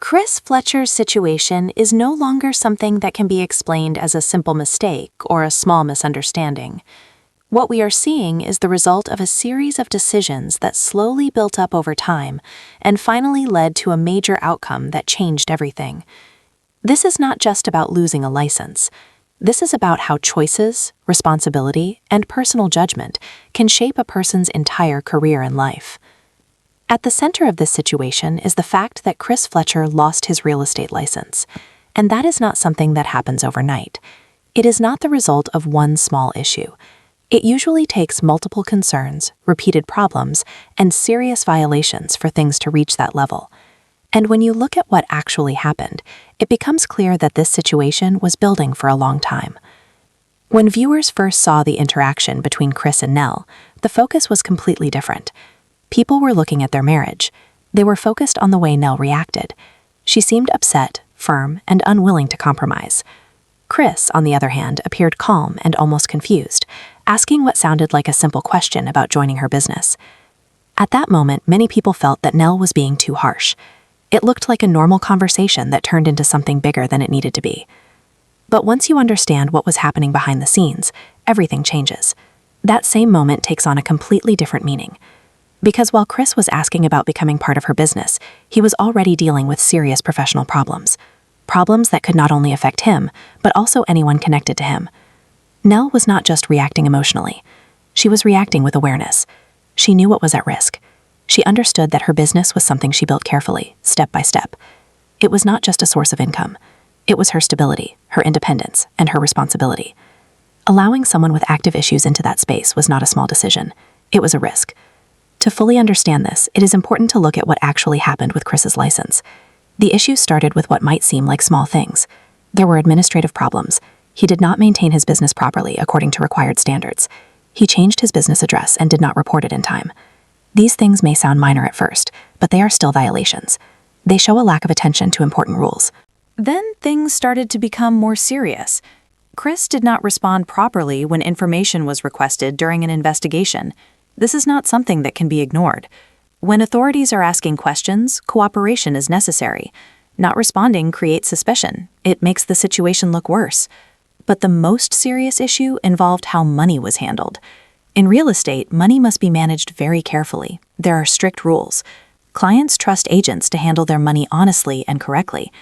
Chris Fletcher's situation is no longer something that can be explained as a simple mistake or a small misunderstanding. What we are seeing is the result of a series of decisions that slowly built up over time and finally led to a major outcome that changed everything. This is not just about losing a license. This is about how choices, responsibility, and personal judgment can shape a person's entire career in life. At the center of this situation is the fact that Chris Fletcher lost his real estate license, and that is not something that happens overnight. It is not the result of one small issue. It usually takes multiple concerns, repeated problems, and serious violations for things to reach that level. And when you look at what actually happened, it becomes clear that this situation was building for a long time. When viewers first saw the interaction between Chris and Nell, the focus was completely different. People were looking at their marriage. They were focused on the way Nell reacted. She seemed upset, firm, and unwilling to compromise. Chris, on the other hand, appeared calm and almost confused, asking what sounded like a simple question about joining her business. At that moment, many people felt that Nell was being too harsh. It looked like a normal conversation that turned into something bigger than it needed to be. But once you understand what was happening behind the scenes, everything changes. That same moment takes on a completely different meaning. Because while Chris was asking about becoming part of her business, he was already dealing with serious professional problems. Problems that could not only affect him, but also anyone connected to him. Nell was not just reacting emotionally. She was reacting with awareness. She knew what was at risk. She understood that her business was something she built carefully, step by step. It was not just a source of income. It was her stability, her independence, and her responsibility. Allowing someone with active issues into that space was not a small decision. It was a risk. To fully understand this, it is important to look at what actually happened with Chris's license. The issue started with what might seem like small things. There were administrative problems. He did not maintain his business properly according to required standards. He changed his business address and did not report it in time. These things may sound minor at first, but they are still violations. They show a lack of attention to important rules. Then things started to become more serious. Chris did not respond properly when information was requested during an investigation. This is not something that can be ignored. When authorities are asking questions, cooperation is necessary. Not responding creates suspicion. It makes the situation look worse. But the most serious issue involved how money was handled. In real estate, money must be managed very carefully. There are strict rules. Clients trust agents to handle their money honestly and correctly.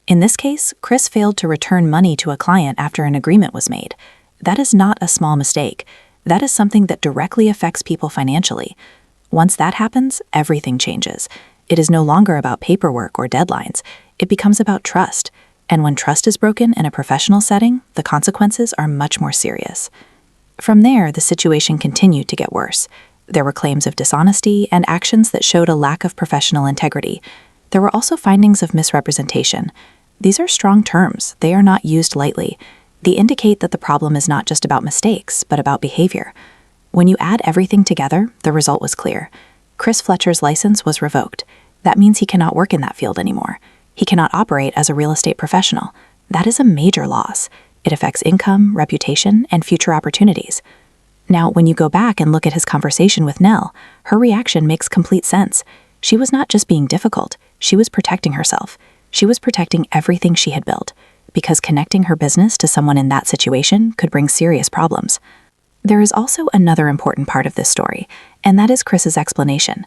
In this case, Chris failed to return money to a client after an agreement was made. That is not a small mistake. That is something that directly affects people financially. Once that happens, everything changes. It is no longer about paperwork or deadlines. It becomes about trust. And when trust is broken in a professional setting, the consequences are much more serious. From there, the situation continued to get worse. There were claims of dishonesty and actions that showed a lack of professional integrity. There were also findings of misrepresentation. These are strong terms. They are not used lightly. They indicate that the problem is not just about mistakes, but about behavior. When you add everything together, the result was clear. Chris Fletcher's license was revoked. That means he cannot work in that field anymore. He cannot operate as a real estate professional. That is a major loss. It affects income, reputation, and future opportunities. Now, when you go back and look at his conversation with Nell, her reaction makes complete sense. She was not just being difficult. She was protecting herself. She was protecting everything she had built, because connecting her business to someone in that situation could bring serious problems. There is also another important part of this story, and that is Chris's explanation.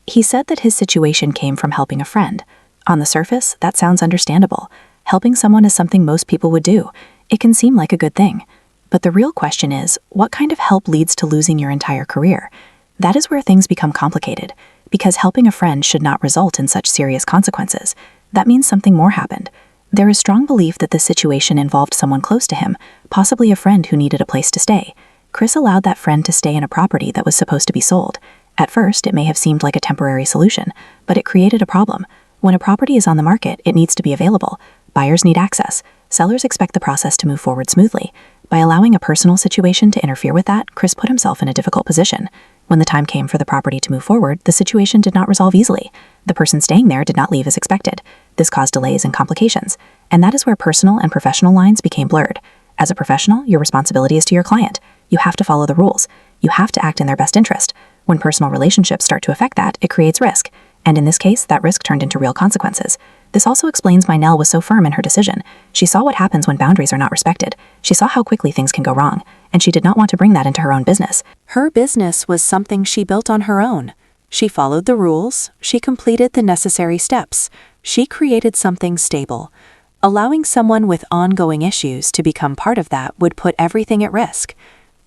He said that his situation came from helping a friend. On the surface, that sounds understandable. Helping someone is something most people would do. It can seem like a good thing. But the real question is, what kind of help leads to losing your entire career? That is where things become complicated, because helping a friend should not result in such serious consequences. That means something more happened. There is strong belief that this situation involved someone close to him, possibly a friend who needed a place to stay. Chris allowed that friend to stay in a property that was supposed to be sold. At first, it may have seemed like a temporary solution, but it created a problem. When a property is on the market, it needs to be available. Buyers need access. Sellers expect the process to move forward smoothly. By allowing a personal situation to interfere with that, Chris put himself in a difficult position. When the time came for the property to move forward, the situation did not resolve easily. The person staying there did not leave as expected. This caused delays and complications. And that is where personal and professional lines became blurred. As a professional, your responsibility is to your client. You have to follow the rules. You have to act in their best interest. When personal relationships start to affect that, it creates risk. And in this case, that risk turned into real consequences. This also explains why Nell was so firm in her decision. She saw what happens when boundaries are not respected. She saw how quickly things can go wrong, and she did not want to bring that into her own business. Her business was something she built on her own. She followed the rules, she completed the necessary steps, she created something stable. Allowing someone with ongoing issues to become part of that would put everything at risk.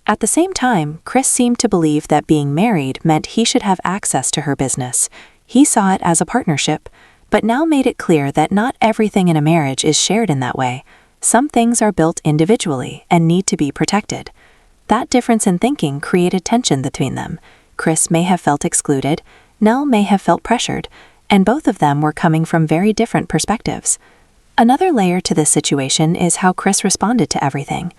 At the same time, Chris seemed to believe that being married meant he should have access to her business. He saw it as a partnership, but now made it clear that not everything in a marriage is shared in that way. Some things are built individually and need to be protected. That difference in thinking created tension between them. Chris may have felt excluded, Nell may have felt pressured, and both of them were coming from very different perspectives. Another layer to this situation is how Chris responded to everything.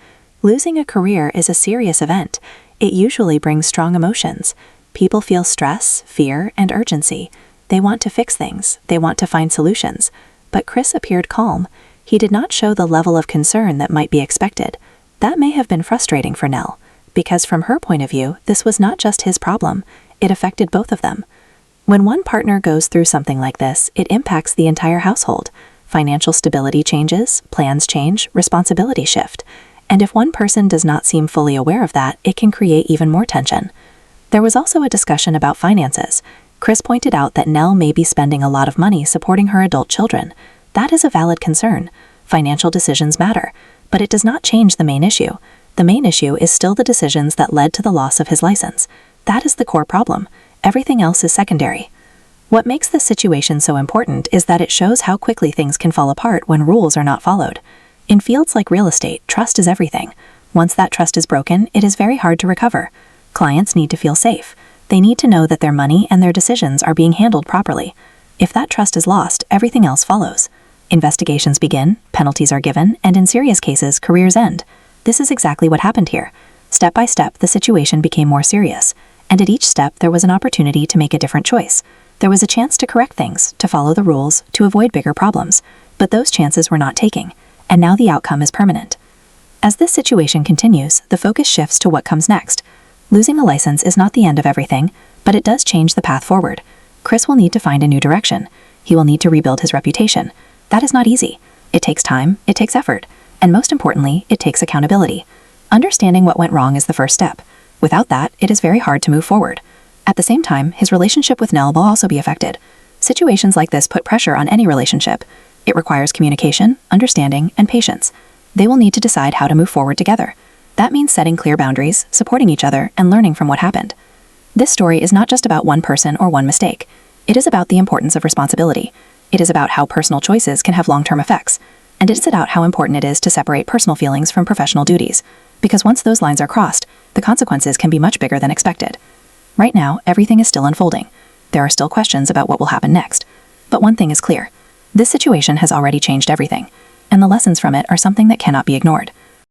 Losing a career is a serious event. It usually brings strong emotions. People feel stress, fear, and urgency. They want to fix things. They want to find solutions. But Chris appeared calm. He did not show the level of concern that might be expected. That may have been frustrating for Nell, because from her point of view, this was not just his problem. It affected both of them. When one partner goes through something like this, it impacts the entire household. Financial stability changes, plans change, responsibilities shift. And if one person does not seem fully aware of that, it can create even more tension. There was also a discussion about finances. Chris pointed out that Nell may be spending a lot of money supporting her adult children. That is a valid concern. Financial decisions matter, but it does not change the main issue. The main issue is still the decisions that led to the loss of his license. That is the core problem. Everything else is secondary. What makes this situation so important is that it shows how quickly things can fall apart when rules are not followed. In fields like real estate, trust is everything. Once that trust is broken, it is very hard to recover. Clients need to feel safe. They need to know that their money and their decisions are being handled properly. If that trust is lost, everything else follows. Investigations begin, penalties are given, and in serious cases, careers end. This is exactly what happened here. Step by step, the situation became more serious, and at each step there was an opportunity to make a different choice. There was a chance to correct things, to follow the rules, to avoid bigger problems, but those chances were not taken, and now the outcome is permanent. As this situation continues, the focus shifts to what comes next. Losing a license is not the end of everything, but it does change the path forward. Chris will need to find a new direction. He will need to rebuild his reputation. That is not easy. It takes time, it takes effort, and most importantly, it takes accountability. Understanding what went wrong is the first step. Without that, it is very hard to move forward. At the same time, his relationship with Nell will also be affected. Situations like this put pressure on any relationship. It requires communication, understanding, and patience. They will need to decide how to move forward together. That means setting clear boundaries, supporting each other, and learning from what happened. This story is not just about one person or one mistake. It is about the importance of responsibility. It is about how personal choices can have long-term effects. And it is about how important it is to separate personal feelings from professional duties. Because once those lines are crossed, the consequences can be much bigger than expected. Right now, everything is still unfolding. There are still questions about what will happen next. But one thing is clear. This situation has already changed everything, and the lessons from it are something that cannot be ignored.